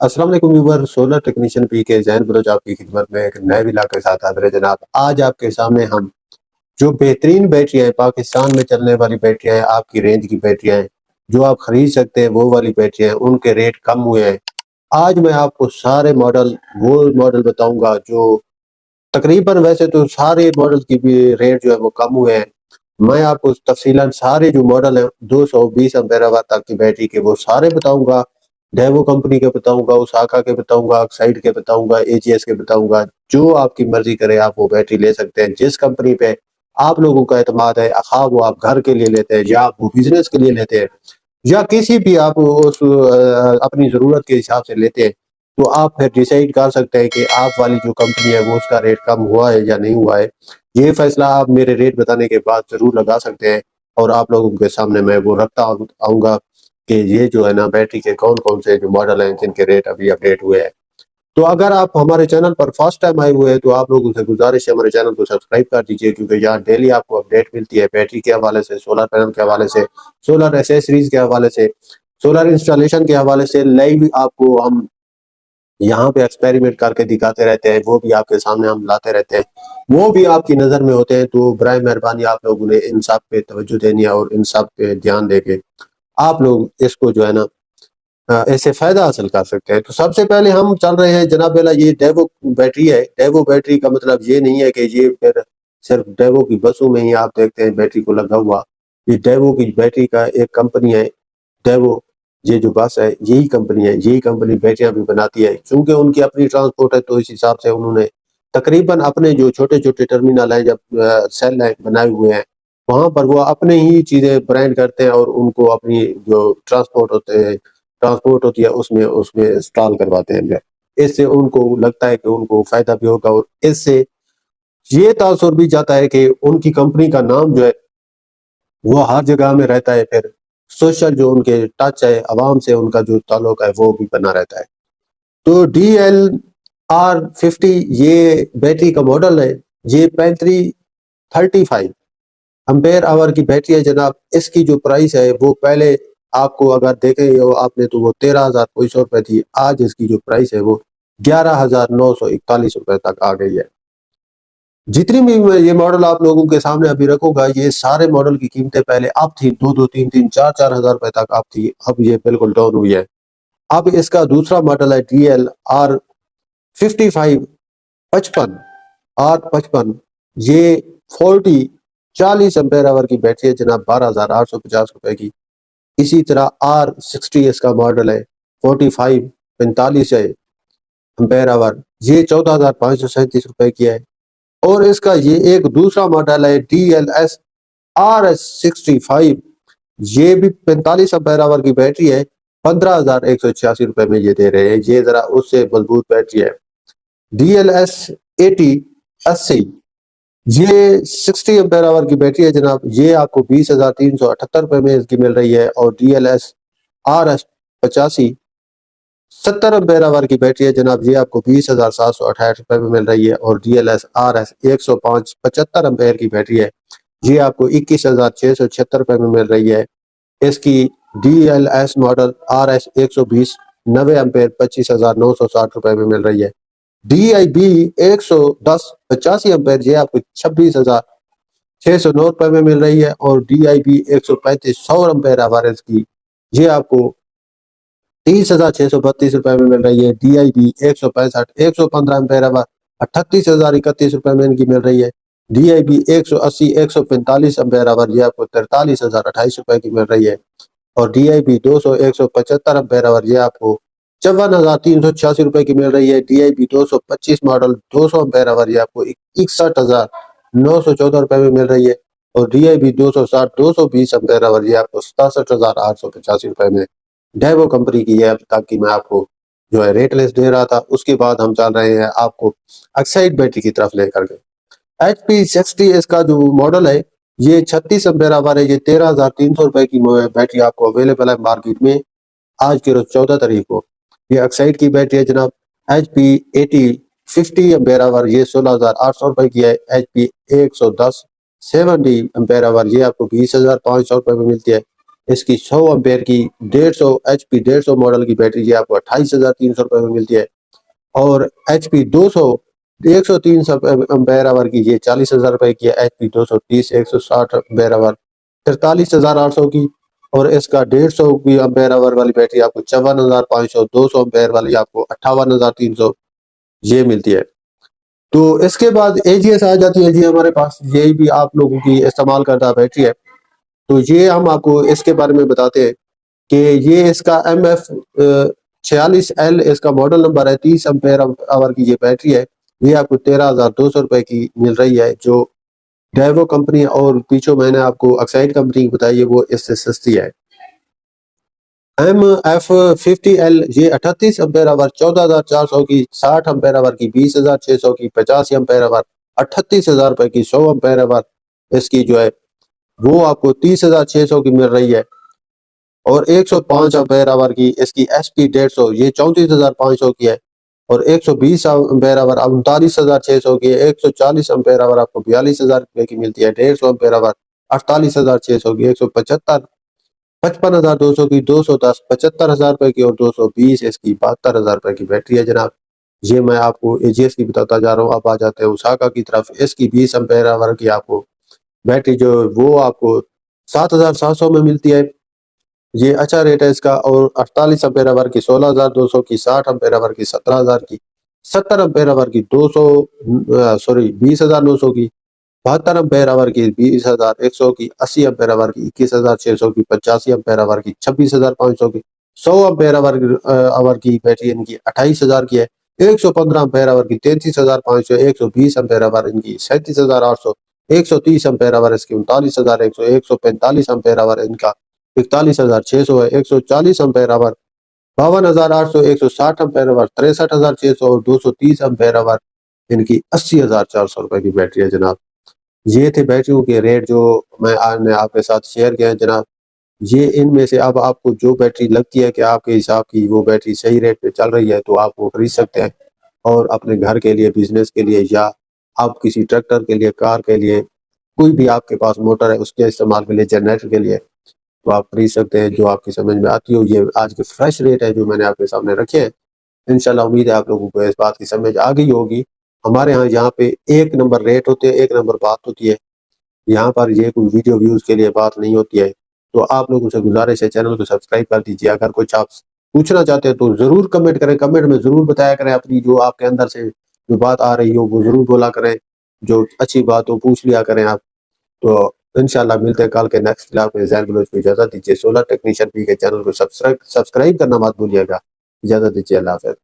अस्सलाम वालेकुम viewer, solar technician P के जैन बलोच आपकी खिदमत में एक नए विला के साथ हाजिर है जनाब। आज आपके सामने हम जो बेहतरीन बैटरियाँ हैं, पाकिस्तान में चलने वाली बैटरियाँ हैं, आपकी रेंज की बैटरियाँ हैं, जो आप खरीद सकते हैं वो वाली बैटरियाँ हैं, उनके रेट कम हुए हैं। आज मैं आपको सारे मॉडल वो मॉडल बताऊंगा जो तकरीबन, वैसे तो सारे मॉडल की भी रेट जो है वो कम हुए हैं। मैं आपको तफसीलन सारे जो मॉडल है 220 एम्पेयर आवर तक की बैटरी के वो सारे बताऊंगा। डेवो कंपनी के बताऊंगा, उसाका के बताऊंगा, ऑक्साइड के बताऊंगा, एजीएस के बताऊंगा। जो आपकी मर्जी करे आप वो बैटरी ले सकते हैं। जिस कंपनी पे आप लोगों का एतमाद है, खा वो आप घर के लिए लेते हैं या आप वो बिजनेस के लिए लेते हैं या किसी भी आप उस अपनी जरूरत के हिसाब से लेते हैं, तो आप फिर डिसाइड कर सकते हैं कि आप वाली जो कंपनी है वो उसका रेट कम हुआ है या नहीं हुआ है। ये फैसला आप मेरे रेट बताने के बाद जरूर लगा सकते हैं और आप लोगों के सामने मैं वो रखता आऊंगा कि ये जो है ना बैटरी के कौन कौन से जो मॉडल हैं जिनके रेट अभी अपडेट हुए हैं। तो अगर आप हमारे चैनल पर फर्स्ट टाइम आए हुए हैं तो आप लोगों से गुजारिश है हमारे चैनल को सब्सक्राइब कर दीजिए, क्योंकि यहाँ डेली आपको अपडेट मिलती है बैटरी के हवाले से, सोलर पैनल के हवाले से, सोलर एसेसरीज के हवाले से, सोलर इंस्टॉलेशन के हवाले से। लाइव आपको हम यहाँ पे एक्सपेरिमेंट करके दिखाते रहते हैं, वो भी आपके सामने हम लाते रहते हैं, वो भी आपकी नज़र में होते हैं। तो बराए मेहरबानी आप लोगों ने इन सब पे तवज्जो देनी है और इन सब पे ध्यान देके आप लोग इसको जो है ना ऐसे फायदा हासिल कर सकते हैं। तो सबसे पहले हम चल रहे हैं जनाब वाला, ये डेवो बैटरी है। डेवो बैटरी का मतलब ये नहीं है कि ये फिर सिर्फ डेवो की बसों में ही आप देखते हैं बैटरी को लगा हुआ। ये डेवो की बैटरी का एक कंपनी है, डेवो। ये जो बस है यही कंपनी है, यही कंपनी बैटरियां भी बनाती है। चूंकि उनकी अपनी ट्रांसपोर्ट है तो इस हिसाब से उन्होंने तकरीबन अपने जो छोटे छोटे टर्मिनल है, जब सेल है बनाए हुए हैं, वहां पर वो अपने ही चीजें ब्रांड करते हैं और उनको अपनी जो ट्रांसपोर्ट होती है उसमें उसमें इंस्टॉल करवाते हैं। इससे उनको लगता है कि उनको फायदा भी होगा और इससे ये तासुर भी जाता है कि उनकी कंपनी का नाम जो है वो हर जगह में रहता है। फिर सोशल जो उनके टच है अवाम से, उनका जो ताल्लुक है वो भी बना रहता है। तो DLR50 ये बैटरी का मॉडल है। ये 3535 एम्पेयर आवर की बैटरी है जनाब। इसकी जो प्राइस है वो पहले आपको अगर देखे हो आपने तो वो 13,000 कोई सौ रुपए थी। आज इसकी जो प्राइस है वो 11,941 रुपए तक आ गई है। जितनी भी मैं ये मॉडल आप लोगों के सामने अभी रखूंगा, ये सारे मॉडल की कीमतें पहले अप थी, 2-2, 3-3, 4-4 हजार रुपए तक अप थी। अब ये बिल्कुल डाउन हुई है। अब इसका दूसरा मॉडल है DLR55 55 R55। ये 40 एम्पेयर आवर की बैटरी है जनाब, 12,850 रुपए की। इसी तरह R60 इसका मॉडल है, 45 है एम्पेयर आवर, ये 14,537 रुपए की है। और इसका ये एक दूसरा मॉडल है DLS RS65। ये भी 45 एम्पेयर आवर की बैटरी है, 15,186 रुपए में ये दे रहे हैं। ये जरा उससे मजबूत बैटरी है। DLS 80 ये 60 एम्पेयर आवर की बैटरी है जनाब। ये आपको 20,378 रुपए में इसकी मिल रही है। और DLS RS 85 70 एम्पेयर आवर की बैटरी है जनाब। ये आपको 20,768 रुपए में मिल रही है। और DLS RS 105 75 एम्पेयर की बैटरी है। ये आपको 21,676 रुपए में मिल रही है। इसकी DLS मॉडल RS 120 90 एम्पेयर 25,960 रुपए में मिल रही है। DIB 110 85 एम्पेयर ये आपको 26,609 रुपए में मिल रही है। और DIB 135 100 एम्पेयर आवर इसकी ये आपको 30,632 रुपए में मिल रही है। DIB 165 115 एम्पेयर आवर 38,031 रुपए में इनकी मिल रही है। DIB 180 145 एम्पेयर आवर ये आपको 43,028 रुपए की मिल रही है। और DIB 200 175 एम्पेयर आवर ये आपको 54,386 रुपए की मिल रही है। DIB 225 मॉडल 200 एम्पेयर आवर ये आपको 61,914 रुपए में मिल रही है। और DIB 260 220 एम्पेयर आवर ये आपको 67,885 रुपए में डेवो कंपनी की है। अब तक की मैं आपको जो है रेट लिस्ट दे रहा था, उसके बाद हम चल रहे हैं आपको एक्साइड बैटरी की तरफ लेकर के। HP60 इसका जो मॉडल है ये 36 एम्पेयर आवर है। ये 13,300 रुपए की बैटरी आपको अवेलेबल है मार्केट में आज के रोज 14 तारीख को। ये एक्साइड की बैटरी है जनाब। HP80 50 एम्पेयर आवर ये 16,800 रुपए की है। HP 110 70 एम्पेयर आवर ये आपको 20,500 रुपए में मिलती है। इसकी 100 एम्पेयर की 150 HP 150 मॉडल की बैटरी ये आपको 28,300 रुपए में मिलती है। और HP 200 130 एम्पेयर आवर की ये 40,000 रुपए की है। HP 230 160 एम्पेयर आवर 43,800 की। और इसका 150 की एम्पेयर आवर वाली बैटरी आपको 54,500, 200 एम्पेयर वाली आपको 58,300 ये मिलती है। तो इसके बाद AGS आ जाती है जी हमारे पास, यही भी आप लोगों की इस्तेमाल करता बैटरी है। तो ये हम आपको इसके बारे में बताते हैं कि ये इसका MF 46L इसका मॉडल नंबर है। 30 एम्पेयर आवर की ये बैटरी है। ये आपको 13,200 रुपए की मिल रही है, जो डेवो कंपनी और पीछे मैंने आपको एक्साइड कंपनी की बताई है वो इससे सस्ती है। MF 50L ये 38 एम्पेयर आवर 14,400 की, 60 एम्पेयर आवर की 20,600 की, 50 एम्पेयर आवर 38,000 रुपए की, 100 एम्पेयर आवर इसकी जो है वो आपको 30,600 की मिल रही है। और 105 एम्पेयर आवर की इसकी SP 150 ये 34,500 की है। और 120 एम्पेयर आवर 39,600 की है। 140 एम्पेयर आवर आपको 42,000 रुपए की मिलती है। 150 एम्पेयर आवर 48,600 की। 175 55,200 की। 210 75,000 रुपए की। और 220 इसकी 72,000 रुपए की बैटरी है जनाब। ये मैं आपको AGS की बताता जा रहा हूँ। अब आ जाते हैं ओसाका की तरफ। इसकी 20 एम्पेयर आवर की आपको बैटरी जो वो आपको 7,700 में मिलती है। ये अच्छा रेट है इसका। और 48 एम्पेयर आवर की 16,200 की, 60 एम्पेयर आवर की 17,000 की, 70 एम्पेयर आवर की 20,900 की, 72 एम्पेयर आवर की 20,100 की, 80 एम्पेयर आवर की 21,600 की, 85 एम्पेयर आवर की 26,500 की, 100 एम्पेयर आवर की बैटरी इनकी 28,000 की है। 115 एम्पेयर आवर की 33,500, 120 एम्पेयर आवर इनकी 37,800, 130 एम्पेयर आवर इसकी 39,100, 145 एम्पेयर आवर इनका 41,600 है। 140 एम्पेयर आवर 52,800, 160 एम्पेयर आवर 63,600 और 230 एम्पेयर आवर इनकी 80,400 रुपए की बैटरी है जनाब। ये थे बैटरियों के रेट जो मैं आज ने आपके साथ शेयर किया है जनाब। ये इनमें से अब आपको जो बैटरी लगती है कि आपके हिसाब की वो बैटरी सही रेट पे चल रही है तो आप वो खरीद सकते हैं। और अपने घर के लिए, बिजनेस के लिए, या आप किसी ट्रैक्टर के लिए, कार के लिए, कोई भी आपके पास मोटर है उसके इस्तेमाल के लिए, जनरेटर के लिए, तो आप खरीद सकते हैं जो आपकी समझ में आती हो। ये आज के फ्रेश रेट है जो मैंने आपके सामने रखे हैं। इंशाल्लाह उम्मीद है आप लोगों को इस बात की समझ आ गई होगी। हमारे यहाँ पे एक नंबर रेट होते हैं, एक नंबर बात होती है। यहाँ पर ये कोई वीडियो व्यूज के लिए बात नहीं होती है। तो आप लोगों से गुजारिश है चैनल को सब्सक्राइब कर दीजिए। अगर कुछ आप पूछना चाहते हैं तो जरूर कमेंट करें। कमेंट में जरूर बताया करें अपनी जो आपके अंदर से जो बात आ रही हो वो जरूर बोला करें। जो अच्छी बात हो पूछ लिया करें आप। तो इंशाल्लाह मिलते हैं कल के नेक्स्ट क्लास में। जैन बलोच को इजाजत दीजिए। सोलर टेक्नीशियन पी के चैनल को सब्सक्राइब करना मत भूलिएगा। इजाजत दीजिए। अल्लाह हाफ़िज़।